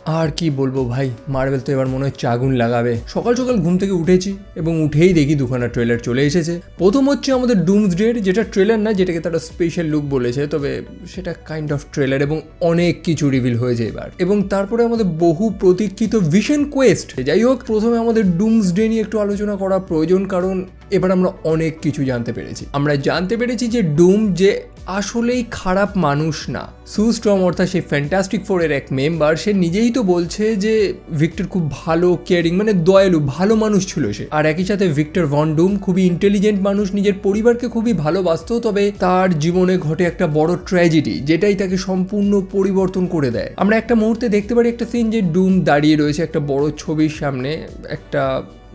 আর কি বলবো ভাই, মার্বেল তো এবার মনে হচ্ছে আগুন লাগাবে। সকাল সকাল ঘুম থেকে উঠেছি এবং উঠেই দেখি দুখানা ট্রেলার চলে এসেছে। প্রথম হচ্ছে আমাদের ডুমসডের, যেটা ট্রেলার না, যেটাকে তারা স্পেশাল লুক বলেছে, তবে সেটা কাইন্ড অফ ট্রেলার এবং অনেক কিছু রিভিল হয়েছে এবার। এবং তারপরে আমাদের বহু প্রতীক্ষিত ভিশন কোয়েস্ট। যাই হোক, প্রথমে আমাদের ডুমসডে নিয়ে একটু আলোচনা করা প্রয়োজন, কারণ এবার আমরা অনেক কিছু জানতে পেরেছি। আমরা জানতে পেরেছি যে ডুম যে আসলেই খারাপ মানুষ না। সু স্ট্রম অর্থাৎ সেই ফ্যান্টাস্টিক ফোরের এক মেম্বার, সে নিজেই তো বলছে যে ভিক্টর খুব ভালো, কেয়ারিং, মানে দয়ালু, ভালো মানুষ ছিল সে। আর একই সাথে ভিক্টর ভন ডুম খুবই ইন্টেলিজেন্ট মানুষ, নিজের পরিবারকে খুবই ভালোবাসত, তবে তার জীবনে ঘটে একটা বড় ট্র্যাজেডি, যেটাই তাকে সম্পূর্ণ পরিবর্তন করে দেয়। আমরা একটা মুহূর্তে দেখতে পারি একটা সিন, যে ডুম দাঁড়িয়ে রয়েছে একটা বড় ছবির সামনে, একটা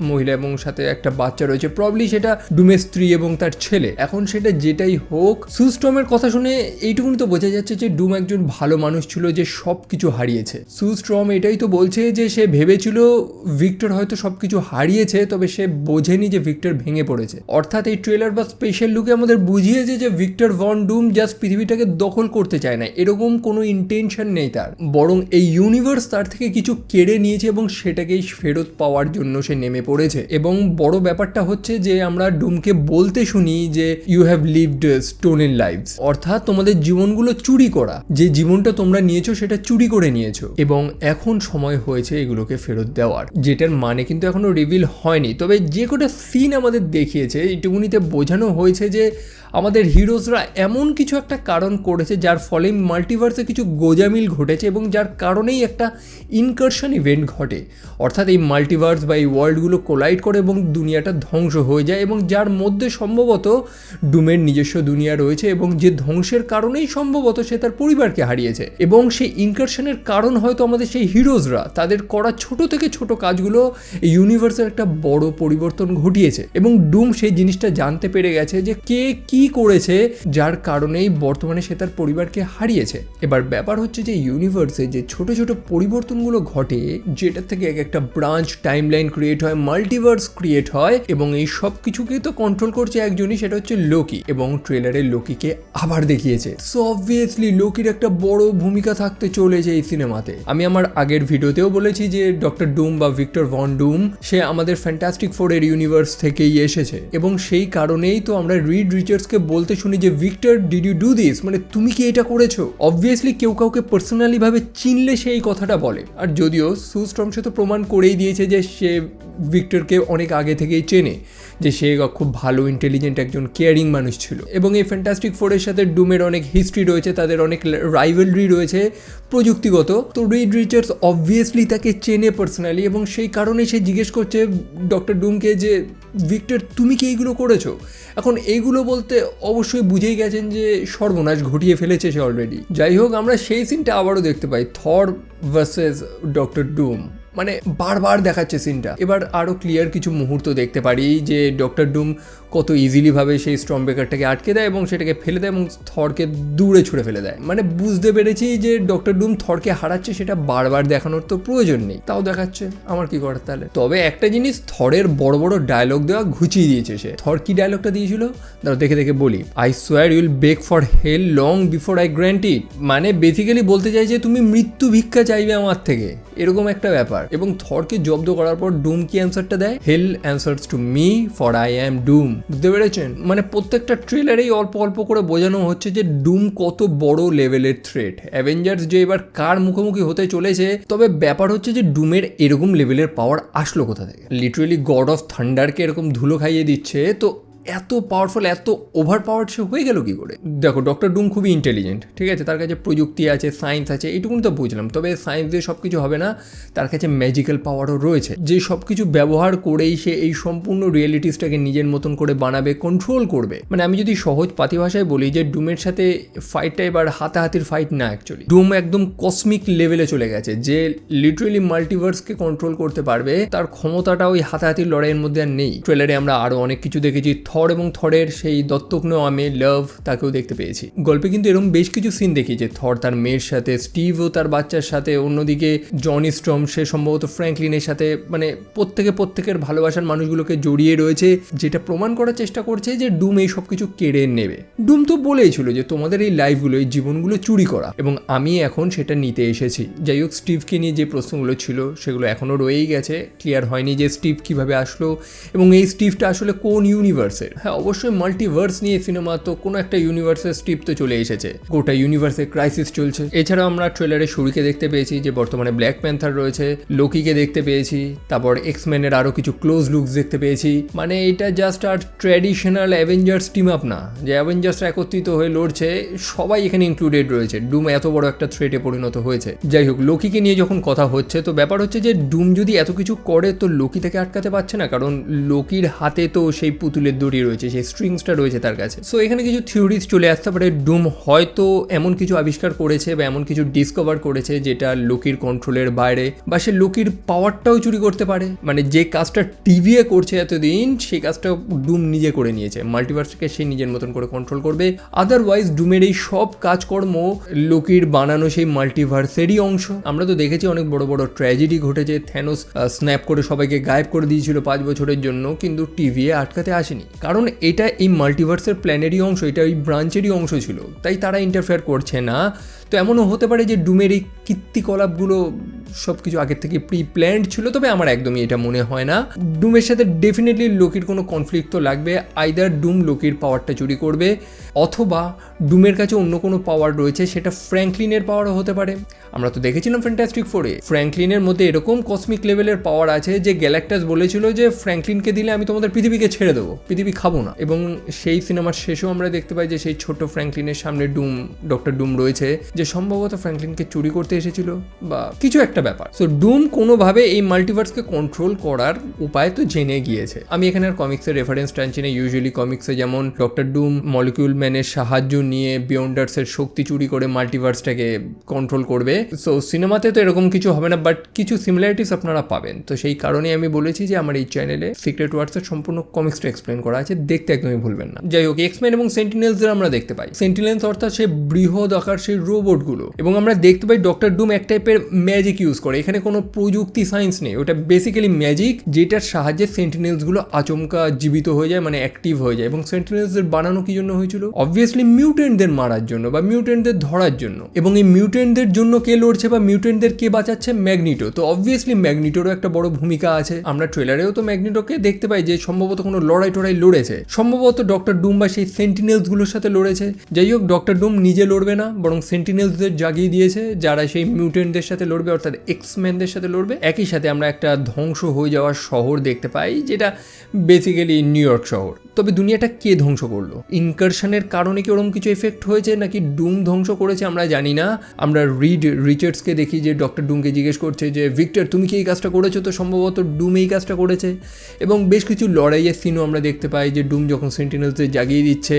মহিলা এবং সাথে একটা বাচ্চা রয়েছে, প্রবলি সেটা ডুমের স্ত্রী এবং তার ছেলে। এখন সেটা যেটাই হোক, সুস্ট্রমের কথা শুনে এইটুকুনি তো বোঝা যাচ্ছে যে ডুম একজন ভালো মানুষ ছিল যে সব কিছু হারিয়েছে। সুস্ট্রম এটাই তো বলছে যে সে ভেবেছিল ভিক্টর হয়তো সব কিছু হারিয়েছে, তবে সে বোঝেনি যে ভিক্টর ভেঙে পড়েছে। অর্থাৎ এই ট্রেলার বা স্পেশাল লুকে আমাদের বুঝিয়েছে যে ভিক্টর ভন ডুম জাস্ট পৃথিবীটাকে দখল করতে চায় না, এরকম কোনো ইন্টেনশন নেই তার, বরং এই ইউনিভার্স তার থেকে কিছু কেড়ে নিয়েছে এবং সেটাকেই ফেরত পাওয়ার জন্য সে নেমে পড়েছে। এবং বড় ব্যাপারটা হচ্ছে যে আমরা ডুমকে বলতে শুনি যে you have lived stolen lives, অর্থাৎ তোমাদের জীবনগুলো চুরি করা, যে জীবনটা তোমরা নিয়েছো সেটা চুরি করে নিয়েছো এবং এখন সময় হয়েছে এগুলোকে ফেরত দেওয়ার। যেটার মানে কিন্তু এখনো রিভিল হয়নি, তবে যে কটা সিন আমাদের দেখিয়েছে এইটুকুনিতে বোঝানো হয়েছে যে আমাদের হিরোজরা এমন কিছু একটা কারণ করেছে যার ফলে মাল্টিভার্সে কিছু গোজামিল ঘটেছে এবং যার কারণেই একটা ইনকারশন ইভেন্ট ঘটে। অর্থাৎ এই মাল্টিভার্স বা এই ওয়ার্ল্ডগুলো কোলাইড করে এবং দুনিয়াটা ধ্বংস হয়ে যায়, এবং যার মধ্যে সম্ভবত ডুমের নিজস্ব দুনিয়া রয়েছে এবং যে ধ্বংসের কারণেই সম্ভবত সে তার পরিবারকে হারিয়েছে। এবং সেই ইনকারশনের কারণ হয়তো আমাদের সেই হিরোজরা তাদের করা ছোট থেকে ছোট কাজগুলো এই ইউনিভার্সের একটা বড় পরিবর্তন ঘটিয়েছে। এবং ডুম সেই জিনিসটা জানতে পেরে গেছে যে কে কি করেছে, যার কারণেই বর্তমানে সে তার পরিবারকে হারিয়েছে। এবার ব্যাপার হচ্ছে যে ইউনিভার্সে যে ছোট ছোট পরিবর্তনগুলো ঘটে, যেটা থেকে এক একটা ব্রাঞ্চ টাইমলাইন ক্রিয়েট হয়, মাল্টিভার্স ক্রিয়েট হয়, এবং এই সব কিছুকেই তো কন্ট্রোল করছে একজনই, সেটা হচ্ছে লোকি। এবং ট্রেলারে লোকিকে আবার দেখিয়েছে, সো অবভিয়াসলি লোকির একটা বড় ভূমিকা থাকতে চলেছে এই সিনেমাতে। আমি আমার আগের ভিডিওতেও বলেছি যে ডক্টর ডুম বা ভিক্টর ভন ডুম সে আমাদের ফ্যান্টাস্টিক ফোরের ইউনিভার্স থেকেই এসেছে, এবং সেই কারণেই তো আমরা রিড রিচার্ডসকে বলতে শুনি যে Victor did you do this, মানে তুমি কি এটা করেছো। অবভিয়াসলি কেউ কাউকে পার্সোনালি ভাবে চিনলে সে এই কথাটা বলে। আর যদিও সুস্ট্রম সে তো প্রমাণ করেই দিয়েছে যে সে ভিক্টরকে অনেক আগে থেকেই চেনে, যে সে খুব ভালো ইন্টেলিজেন্ট একজন কেয়ারিং মানুষ ছিল। এবং এই ফ্যান্টাস্টিক ফোরের সাথে ডুমের অনেক হিস্ট্রি রয়েছে, তাদের অনেক রাইভালরি রয়েছে প্রযুক্তিগত। তো রিড রিচার্ডস অবভিয়াসলি তাকে চেনে পার্সোনালি, এবং সেই কারণে সে জিজ্ঞেস করছে ডক্টর ডুমকে যে ভিক্টর তুমি কি এইগুলো করেছো। এখন এইগুলো বলতে অবশ্যই বুঝেই গেছেন যে সর্বনাশ ঘটিয়ে ফেলেছে সে অলরেডি। যাই হোক, আমরা সেই সিনটা আবারও দেখতে পাই, থর ভার্সেস ডক্টর ডুম, মানে বারবার দেখাচ্ছে সিনটা। এবার আরও ক্লিয়ার কিছু মুহূর্ত দেখতে পারি যে ডক্টর ডুম কত ইজিলিভাবে সেই স্টর্ম ব্রেকারটাকে আটকে দেয় এবং সেটাকে ফেলে দেয় এবং থরকে দূরে ছুঁড়ে ফেলে দেয়। মানে বুঝতে পেরেছি যে ডক্টর ডুম থরকে হারাচ্ছে, সেটা বারবার দেখানোর তো প্রয়োজন নেই, তাও দেখাচ্ছে, আমার কি করার তাহলে। তবে একটা জিনিস, থরের বড় বড় ডায়লগ দেওয়া ঘুচিয়ে দিয়েছে সে। থর কি ডায়লগটা দিয়েছিল দাঁড়াও দেখে দেখে বলি, I swear you will beg for hell long before I grant it. মানে বেসিক্যালি বলতে চাই যে তুমি মৃত্যু ভিক্ষা চাইবে আমার থেকে, এরকম একটা ব্যাপার। এবং থরকে জব্দ করার পর ডুম কি অ্যান্সারটা দেয়, hell answers to me for I am doom. বুঝতে পেরেছেন? মানে প্রত্যেকটা ট্রেলারেই অল্প অল্প করে বোঝানো হচ্ছে যে ডুম কত বড় লেভেলের থ্রেট। অ্যাভেঞ্জার্স যে এবার কার মুখোমুখি হতে চলেছে, তবে ব্যাপার হচ্ছে যে ডুমের এরকম লেভেলের পাওয়ার আসলো কোথা থেকে। লিটারেলি গড অফ থান্ডারকে এরকম ধুলো খাইয়ে দিচ্ছে, তো এত পাওয়ারফুল, এত ওভার পাওয়ার সে হয়ে গেল কি করে? দেখো, ডক্টর ডুম খুবই ইন্টেলিজেন্ট, ঠিক আছে, তার কাছে প্রযুক্তি আছে, সায়েন্স আছে, এইটুকুন তো বুঝলাম। তবে সায়েন্স দিয়ে সব কিছু হবে না, তার কাছে ম্যাজিক্যাল পাওয়ারও রয়েছে, যে সব কিছু ব্যবহার করেই সে এই সম্পূর্ণ রিয়েলিটিসটাকে নিজের মতন করে বানাবে, কন্ট্রোল করবে। মানে আমি যদি সহজ পাতি ভাষায় বলি যে ডুমের সাথে ফাইটটা এবার হাতাহাতির ফাইট না, অ্যাকচুয়ালি ডুম একদম কসমিক লেভেলে চলে গেছে, যে লিটারেলি মাল্টিভার্সকে কন্ট্রোল করতে পারবে। তার ক্ষমতাটা ওই হাতাহাতির লড়াইয়ের মধ্যে আর নেই। ট্রেলারে আমরা আরো অনেক কিছু দেখেছি, থর এবং থরের সেই দত্তক নেওয়া মেয়ে লাভ তাকেও দেখতে পেয়েছি। গল্পে কিন্তু এরকম বেশ কিছু সিন দেখি যে থর তার মেয়ের সাথে, স্টিভ ও তার বাচ্চার সাথে, অন্যদিকে জনি স্ট্রম সে সম্ভবত ফ্র্যাঙ্কলিনের সাথে, মানে প্রত্যেকের ভালোবাসার মানুষগুলোকে জড়িয়ে রয়েছে, যেটা প্রমাণ করার চেষ্টা করছে যে ডুম এই সব কিছু কেড়ে নেবে। ডুম তো বলেইছিল যে তোমাদের এই লাইফগুলো, এই জীবনগুলো চুরি করা, এবং আমি এখন সেটা নিতে এসেছি। যাই হোক, স্টিভকে নিয়ে যে প্রশ্নগুলো ছিল সেগুলো এখনও রয়েই গেছে, ক্লিয়ার হয়নি যে স্টিভ কিভাবে আসলো এবং এই স্টিভটা আসলে কোন ইউনিভার্সের। হ্যাঁ, অবশ্যই মাল্টিভার্স নিয়ে সিনেমা, তো কোনো একটা ইউনিভার্সের স্টিভ তো চলে এসেছে, গোটা ইউনিভার্সে ক্রাইসিস চলছে। এছাড়াও আমরা ট্রেলারে শুরুকে দেখতে পেয়েছি যে বর্তমানে ব্ল্যাক প্যান্থার রয়েছে, লোকিকে দেখতে পেয়েছি, তারপর এক্সম্যানের আরও কিছু ক্লোজ লুকস দেখতে পেয়েছি। মানে এটা জাস্ট আর ট্র্যাডিশনাল অ্যাভেঞ্জার্স টিম আপ না, যে অ্যাভেঞ্জার্সরা একত্রিত হয়ে লড়ছে, সবাই এখানে ইনক্লুডেড রয়েছে। ডুম এত বড় একটা থ্রেটে পরিণত হয়েছে। যাই হোক, লোকিকে নিয়ে যখন কথা হচ্ছে, তো ব্যাপার হচ্ছে যে ডুম যদি এত কিছু করে তো লোকি তাকে আটকাতে পারছে না, কারণ লোকির হাতে তো সেই পুতুলের দড়ি রয়েছে, সেই স্ট্রিংসটা রয়েছে তার কাছে। সো এখানে কিছু থিওরিজ চলে আসতে পারে, ডুম হয়তো এমন কিছু আবিষ্কার করেছে বা এমন কিছু ডিসকভার করেছে যেটা লোকির কন্ট্রোলের বাইরে, বা সে লোকির পাওয়ারটাও চুরি করতে পারে। মানে যে কাজটা টিভিএ করছে এতদিন, সেই কাজটা ডুম নিজে করে নিয়েছে, মাল্টিভার্সকে সে নিজের মতন করে কন্ট্রোল করবে। আদারওয়াইজ ডুমের এই সব কাজকর্ম লোকির বানানো সেই মাল্টিভার্সেরই অংশ। আমরা তো দেখেছি অনেক বড় বড় ট্র্যাজেডি ঘটেছে, থ্যানোস স্ন্যাপ করে সবাইকে গায়েব করে দিয়েছিল 5 বছরের জন্য, কিন্তু টিভিএ আটকাতে আসেনি, কারণ এটা এই মাল্টিভার্সের প্ল্যানেরই অংশ, এটা ওই ব্রাঞ্চেরই অংশ ছিল, তাই তারা ইন্টারফেয়ার করছে না। তো এমনও হতে পারে যে ডুমের এই কীর্তিকলাপগুলো সব কিছু আগের থেকে প্রি প্ল্যান্ড ছিল, তবে আমার একদমই এটা মনে হয় না। ডুমের সাথে ডেফিনেটলি লোকির কোনো কনফ্লিক্ট তো লাগবে, আইদার ডুম লোকির পাওয়ারটা চুরি করবে, অথবা ডুমের কাছে অন্য কোনো পাওয়ার রয়েছে, সেটা ফ্র্যাঙ্কলিনের পাওয়ারও হতে পারে। আমরা তো দেখেছিলাম ফ্যান্টাস্টিক ফোরে ফ্র্যাঙ্কলিনের মধ্যে এরকম কসমিক লেভেলের পাওয়ার আছে যে গ্যালাক্টাস বলেছিল যে ফ্র্যাঙ্কলিনকে দিলে আমি তোমাদের পৃথিবীকে ছেড়ে দেবো, পৃথিবী খাবো না। এবং সেই সিনেমার শেষেও আমরা দেখতে পাই যে সেই ছোট্ট ফ্র্যাঙ্কলিনের সামনে ডক্টর ডুম রয়েছে, যে সম্ভবত ফ্র্যাঙ্কলিনকে চুরি করতে এসেছিল বা কিছু একটা ব্যাপার। সো ডুম কোনোভাবে এই মাল্টিভার্সকে কন্ট্রোল করার উপায় তো জেনে গিয়েছে। আমি এখানে আর কমিক্সের রেফারেন্স টানছি না, ইউজুয়ালি কমিক্সে যেমন ডক্টর ডুম মলিকিউল ম্যানের সাহায্য নিয়ে বিয়ন্ডার্সের শক্তি চুরি করে মাল্টিভার্সটাকে কন্ট্রোল করবে। সো সিনেমাতে তো এরকম কিছু হবে না, বাট কিছু সিমিলারিটিস আপনারা পাবেন। তো সেই কারণে আমি বলেছি যে আমার এই চ্যানেলে সিক্রেট ওয়ার্সের সম্পূর্ণ কমিক্সটা এক্সপ্লেন করা আছে, দেখতে একদমই ভুলবেন না। যাই হোক, এক্সম্যান এবং সেন্টিনেলসদের আমরা দেখতে পাই। সেন্টিনেলস অর্থাৎ সেই বৃহৎ আকার সেই রোবটগুলো, এবং আমরা দেখতে পাই ডক্টর ডুম এক টাইপের ম্যাজিক ইউজ করে। এখানে কোনো প্রযুক্তি সায়েন্স নেই, ওটা বেসিক্যালি ম্যাজিক, যেটার সাহায্যে সেন্টিনেলসগুলো আচমকা জীবিত হয়ে যায়, মানে অ্যাক্টিভ হয়ে যায়। এবং সেন্টিনেলসদের বানানো কি জন্য হয়েছিল? অবভিয়াসলি মিউটেন্টদের মারার জন্য বা মিউটেন্টদের ধরার জন্য। এবং এই মিউটেন্টদের জন্য কে লড়ছে বা মিউটেন্টদের কে বাঁচাচ্ছে? ম্যাগনিটো। তো অবভিয়াসলি ম্যাগনিটোরও একটা বড় ভূমিকা আছে। আমরা ট্রেলারেও তো ম্যাগনিটোকে দেখতে পাই যে সম্ভবত কোনো লড়াই লড়েছে, সম্ভবত ডক্টর ডুম বা সেই সেন্টিনেলসগুলোর সাথে লড়েছে। যাই হোক, ডক্টর ডুম নিজে লড়বে না, বরং সেন্টিনেলসদের জাগিয়ে দিয়েছে যারা সেই মিউটেন্টদের সাথে লড়বে, অর্থাৎ এক্সম্যানদের সাথে লড়বে। একই সাথে আমরা একটা ধ্বংস হয়ে যাওয়ার শহর দেখতে পাই, যেটা বেসিক্যালি নিউ ইয়র্ক শহর। তবে দুনিয়াটা কে ধ্বংস করলো? ইনকারশনের কারণে কি ওরকম কিছু এফেক্ট হয়েছে, নাকি ডুম ধ্বংস করেছে আমরা জানি না। আমরা রিড রিচার্ডসকে দেখি যে ডক্টর ডুমকে জিজ্ঞেস করছে যে ভিক্টর তুমি কি এই কাজটা করেছো? তো সম্ভবত ডুম এই কাজটা করেছে। এবং বেশ কিছু লড়াইয়ের সিনও আমরা দেখতে পাই যে ডুম যখন সেন্টিনেলসদের জাগিয়ে দিচ্ছে।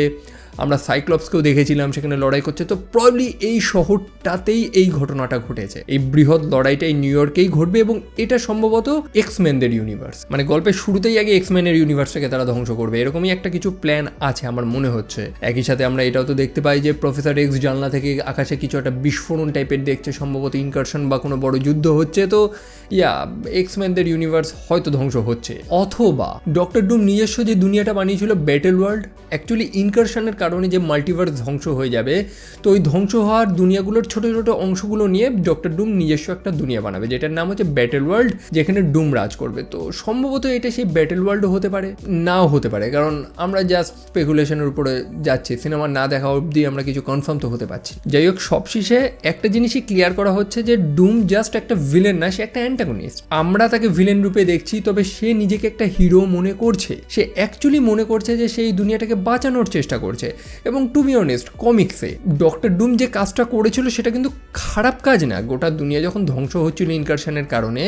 আমরা সাইক্লপসকেও দেখেছিলাম সেখানে লড়াই করছে। তো প্রবলি এই শহরটাতেই এই ঘটনাটা ঘটেছে, এই বৃহৎ লড়াইটাই নিউ ইয়র্কেই ঘটবে, এবং এটা সম্ভবত এক্সম্যানদের ইউনিভার্স, মানে গল্পের শুরুতেই আগে এক্সম্যানের ইউনিভার্সটাকে তারা ধ্বংস করবে, এরকমই একটা কিছু প্ল্যান আছে আমার মনে হচ্ছে। একই সাথে আমরা এটাও তো দেখতে পাই যে প্রফেসর এক্স জানলা থেকে আকাশে কিছু একটা বিস্ফোরণ টাইপের দেখছে, সম্ভবত ইনকারশন বা কোনো বড় যুদ্ধ হচ্ছে। তো এক্সম্যানদের ইউনিভার্স হয়তো ধ্বংস হচ্ছে, অথবা ডক্টর ডুম নিজস্ব যে দুনিয়াটা বানিয়েছিল ব্যাটেল ওয়ার্ল্ড, অ্যাকচুয়ালি ইনকারশনের কারণে যে মাল্টিভার্স ধ্বংস হয়ে যাবে, তো ওই ধ্বংস হওয়ার দুনিয়াগুলোর ছোট ছোট অংশগুলো নিয়ে ডক্টর ডুম নিজস্ব একটা দুনিয়া বানাবে, যেটার নাম হচ্ছে ব্যাটেল ওয়ার্ল্ড, যেখানে ডুম রাজ করবে। তো সম্ভবত এটা সেই ব্যাটেল ওয়ার্ল্ডও হতে পারে, নাও হতে পারে, কারণ আমরা জাস্ট স্পেকুলেশনের উপরে যাচ্ছি, সিনেমা না দেখা অবধি আমরা কিছু কনফার্ম তো হতে পারছি। যাই হোক, সবশেষে একটা জিনিসই ক্লিয়ার করা হচ্ছে যে ডুম জাস্ট একটা ভিলেন না, সে একটা অ্যান্টাগনিস্ট। আমরা তাকে ভিলেন রূপে দেখছি, তবে সে নিজেকে একটা হিরো মনে করছে। সে অ্যাকচুয়ালি মনে করছে যে সেই দুনিয়াটাকে বাঁচানোর চেষ্টা করছে। এবং টু বি অনেস্ট, কমিক্সে ডক্টর ডুম যে কাজটা করেছিল সেটা কিন্তু খারাপ কাজ না। গোটা দুনিয়া যখন ধ্বংস হচ্ছিল ইনকারশনের কারণে,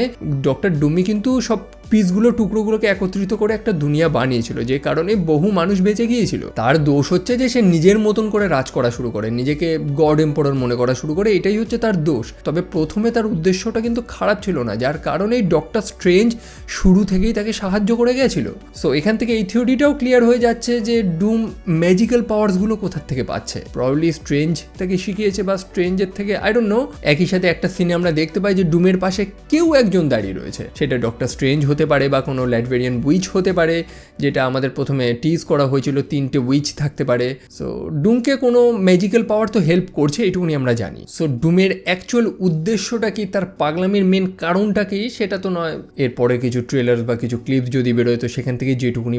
ডক্টর ডুমই কিন্তু সব পিসগুলো টুকরোগুলোকে একত্রিত করে একটা দুনিয়া বানিয়েছিল, যে কারণে বহু মানুষ বেঁচে গিয়েছিল। তার দোষ হচ্ছে যে সে নিজের মতন করে রাজ করা শুরু করে, নিজেকে গড এম্পারার মনে করা শুরু করে, এটাই হচ্ছে তার দোষ। তবে প্রথমে তার উদ্দেশ্যটা কিন্তু খারাপ ছিল না, যার কারণেই ডক্টর স্ট্রেঞ্জ শুরু থেকেই তাকে সাহায্য করে গেছিল। সো এখান থেকে এই থিওরিটাও ক্লিয়ার হয়ে যাচ্ছে যে ডুম ম্যাজিক্যাল পাওয়ার্সগুলো কোথা থেকে পাচ্ছে। প্রবাবলি স্ট্রেঞ্জ তাকে শিখিয়েছে বা স্ট্রেঞ্জের থেকে, আই ডোন্ট নো। একই সাথে একটা সিনে আমরা দেখতে পাই যে ডুমের পাশে কেউ একজন দাঁড়িয়ে রয়েছে, সেটা ডক্টর স্ট্রেঞ্জ হতে পারে বা কোনো ল্যাটভেরিয়ান উইচ হতে পারে, যেটা আমাদের প্রথমে টিজ করা হয়েছিল 3টে উইচ থাকতে পারে। সো ডুমকে কোনো ম্যাজিক্যাল পাওয়ার তো হেল্প করছে, এটুকুনি আমরা জানি। সো ডুমের অ্যাকচুয়াল উদ্দেশ্যটা কি, তার পাগলামির মেন কারণটা কি, সেটা তো নয়। এরপরে কিছু ট্রেলার বা কিছু ক্লিপস যদি বেরোয় তো সেখান থেকে যেটুকুনি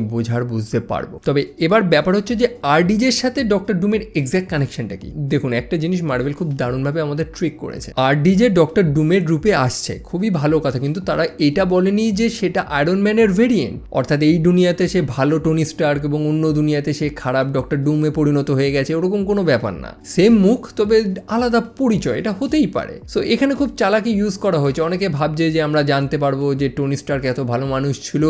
বুঝতে পারবো। তবে এবার ব্যাপার হচ্ছে যে আরডিজের সাথে ডক্টর ডুমের এক্স্যাক্ট কানেকশনটা কি। দেখুন, একটা জিনিস মার্ভেল খুব দারুণভাবে আমাদের ট্রিক করেছে। আরডিজে ডক্টর ডুমের রূপে আসছে, খুবই ভালো কথা, কিন্তু তারা এটা বলেনি যে সেটা আয়রন ম্যানের ভেরিয়েন্ট, অর্থাৎ এই দুনিয়াতে সে ভালো টনি স্টার্ক এবং অন্য দুনিয়াতে সে খারাপ ডক্টর ডুমে পরিণত হয়ে গেছে, ওরকম কোনো ব্যাপার না। সেম মুখ তবে আলাদা পরিচয়, এটা হতেই পারে। সো এখানে খুব চালাকি ইউজ করা হয়েছে। অনেকে ভাবছে যে আমরা জানতে পারবো যে টনি স্টার্ক এত ভালো মানুষ ছিল,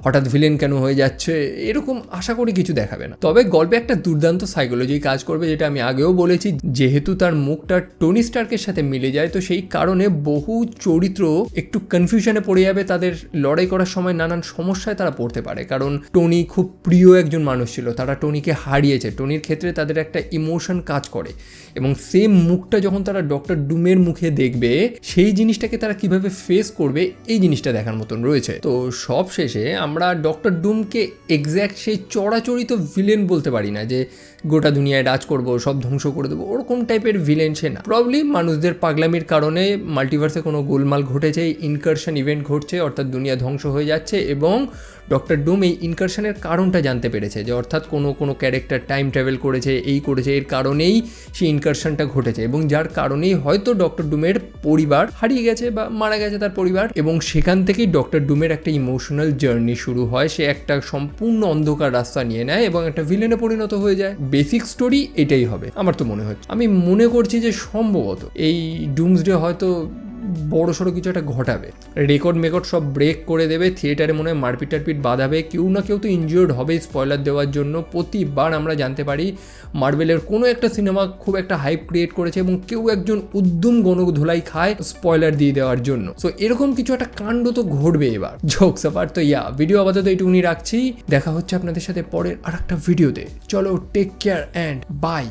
হঠাৎ ভিলেন কেন হয়ে যাচ্ছে, এরকম আশা করি কিছু দেখাবে না। তবে গল্পে একটা দুর্দান্ত সাইকোলজি কাজ করবে, যেটা আমি আগেও বলেছি। যেহেতু তার মুখটা টনি স্টার্কের সাথে মিলে যায়, তো সেই কারণে বহু চরিত্র একটু কনফিউশনে পড়ে যাবে। তাদের লড়াই করার সময় নানান সমস্যায় তারা পড়তে পারে, কারণ টনি খুব প্রিয় একজন মানুষ ছিল, তারা টনিকে হারিয়েছে। টনির ক্ষেত্রে তাদের একটা ইমোশন কাজ করে, এবং সেম মুখটা যখন তারা ডক্টর ডুমের মুখে দেখবে, সেই জিনিসটাকে তারা কিভাবে ফেস করবে, এই জিনিসটা দেখার মতন রয়েছে। তো সব শেষে আমরা ডক্টর ডুমকে এক্স্যাক্ট সেই চড়াচড়িত ভিলেন বলতে পারি না, যে গোটা দুনিয়ায় রাজ করবো, সব ধ্বংস করে দেবো, ওরকম টাইপের ভিলেন সে না। প্রবলি মানুষদের পাগলামির কারণে মাল্টিভার্সে কোনো গোলমাল ঘটেছে, ইনকারশন ইভেন্ট ঘটছে, অর্থাৎ দুনিয়া ধ্বংস হয়ে যাচ্ছে, এবং ডক্টর ডুম এই ইনকারশনের কারণটা জানতে পেরেছে, যে অর্থাৎ কোনো ক্যারেক্টার টাইম ট্রাভেল করেছে, এর কারণেই সেই ইনকারশনটা ঘটেছে, এবং যার কারণেই হয়তো ডক্টর ডুমের পরিবার হারিয়ে গেছে বা মারা গেছে তার পরিবার, এবং সেখান থেকেই ডক্টর ডুমের একটা ইমোশনাল জার্নি শুরু হয়। সে একটা সম্পূর্ণ অন্ধকার রাস্তা নিয়ে নেয় এবং একটা ভিলেনে পরিণত হয়ে যায়। বেসিক স্টোরি এটাই হবে আমার তো মনে হচ্ছে। আমি মনে করছি যে সম্ভবত এই ডুমসডে হয়তো বড় সড়ো কিছু একটা ঘটাবে, রেকর্ড সব ব্রেক করে দেবে, থিয়েটারে মনে হয় মারপিট টারপিট বাঁধাবে, কেউ না কেউ তো ইনজিওর্ড হবে স্পয়লার দেওয়ার জন্য। প্রতিবার আমরা জানতে পারি মার্ভেলের কোনো একটা সিনেমা খুব একটা হাইপ ক্রিয়েট করেছে এবং কেউ একজন উদ্যম গণধোলাই খায় স্পয়লার দিয়ে দেওয়ার জন্য। সো এরকম কিছু একটা কাণ্ড তো ঘটবে এবার। জোকস অ্যাপার্ট, তো ভিডিও আপাতত এইটুকুনি রাখছি। দেখা হচ্ছে আপনাদের সাথে পরের আর একটা ভিডিওতে। চলো, টেক কেয়ার অ্যান্ড বাই।